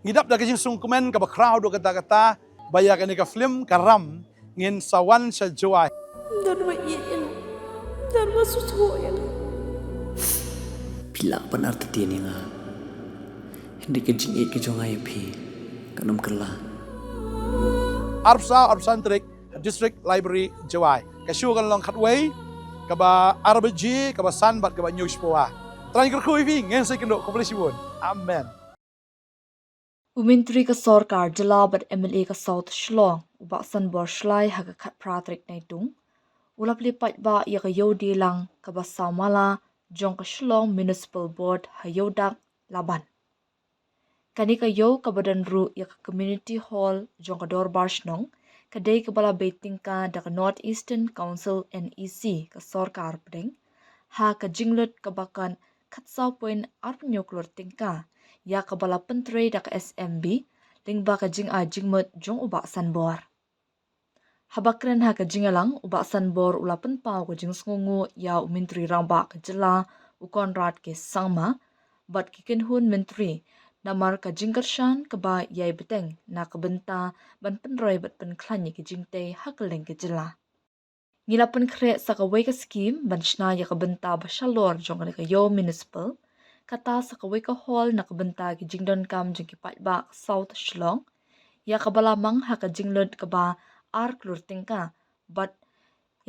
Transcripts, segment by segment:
Ngidap da kajing sungkumen ka ba crowd do kata-kata bayakan ni ka film karam ngin sawan sa joy. Dan wa iyan, dan wa susuyan. Pila pan arti tiani nga. Hindi kajing ik kajong ayapi. Kanam kala. Arpsantrik District Library Joy. Kasyu kan long khatway ka ba RBG ka ba sanbat ka ba news po Try kerkui vi ngin sa kendo komplisibun. Amen. Umintri ka sorkar jalabat MLA ka South Shlong ubaksan bor shlai haga khat pratrik naitung ulap lipat ba ya ka yodi lang ka ba samala jong ka Shlong Municipal Board hayodak laban kani ka yo ka badan ru ya ka Community Hall jong ka Dorbar Shnong kadai ka bala baiting ka da ka North Eastern Council NEC ka sorkar pring ha ka jinglut ka bakan khatsaw point arpnyok tingka ya kabala pentre dak SMB lingba ka jing a jingmut jong ubaksan bor. Habakren ha ka jingalang ubaksan bor ulapan pau ka jing sungu ya umintri rangba ka jela ukon rat ke sangma bat kikin hun mentri namar ka jingkershan ka ba yai beteng na ka benta ban penroi bat pen klanyi ka jingte hakeleng ka jela. Ngilapan kre sa ka wei ka scheme ban shna ya ka benta ba shalor jong ka yo municipal kata sa kawai ka hall na kabenta ki jingdon kam jing ki patba South Shlong ya kabala mang ha ka jinglod ka ba klur tingka but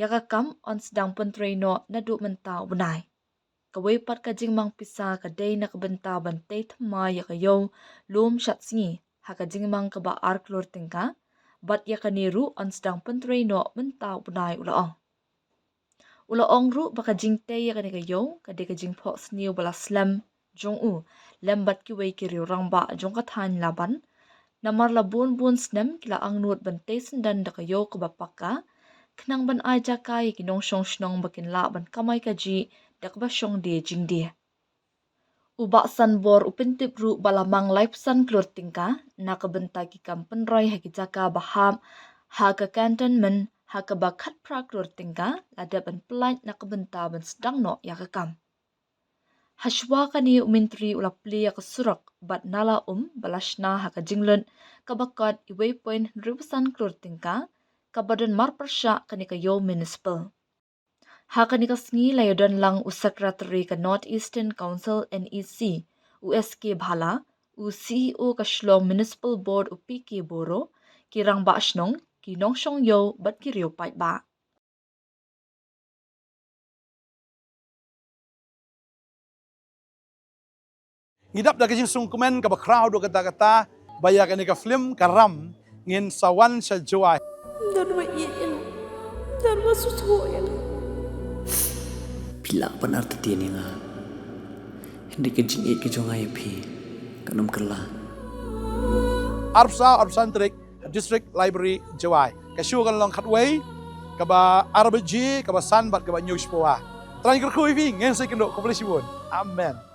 ya ka kam on sedang pentreno na du menta unai kawai pat ka jing mang pisa ka day na kabenta bantay thma ya ka yo lum shat singi ha ka jing mang ka ba klur tingka but ya ka niru on sedang pentreno menta unai Ulaong ru baka jingte ya ka yo ka de ka jing po sniu bala slam jong u lembat ki wei ki riurang ba jong ka than laban namar la bun snem kila ang nut ban te sendan da ka yo ka bapaka knang ban aja kai ki nong shong shnong bakin la ban kamai ka ji da ka ba shong de jing de Uba san bor upintip ru balamang life san klur tingka na ka benta ki kampen roi ha ki jaka baham ha ka cantonment ha ka ba khat pra klur tingka lada ban pelat na ka benta ban sedang no ya ka kam Hashwa ka ni umintri ulapli ya ka surak bat nala balashna ha ka jinglun ka bakat iway point ribusan klur tingka ka badan marpersya ka ni ka yo municipal ha ka ni ka sngi layodon lang secretary ka North Eastern Council NEC USK Bhala CEO ka Shlong Municipal Board PK Boro kirang ba asnong kinong shong yo bat kiriyo pat ba Ngidap da kajing sungkumen ka ba crowd do kata-kata bayakan ni ka film karam ngin sawan sa joy. Dan wa iyan, dan wa susuyan. Pila pan arti tiani nga. Hindi kajing ik kajong ayapi. Kanam kala. Arpsantrik District Library Joy. Kasyu kan long khatway ka ba RBG ka ba sanbat ka ba news po Try kerkui vi ngin sa kendo komplisibun. Amen.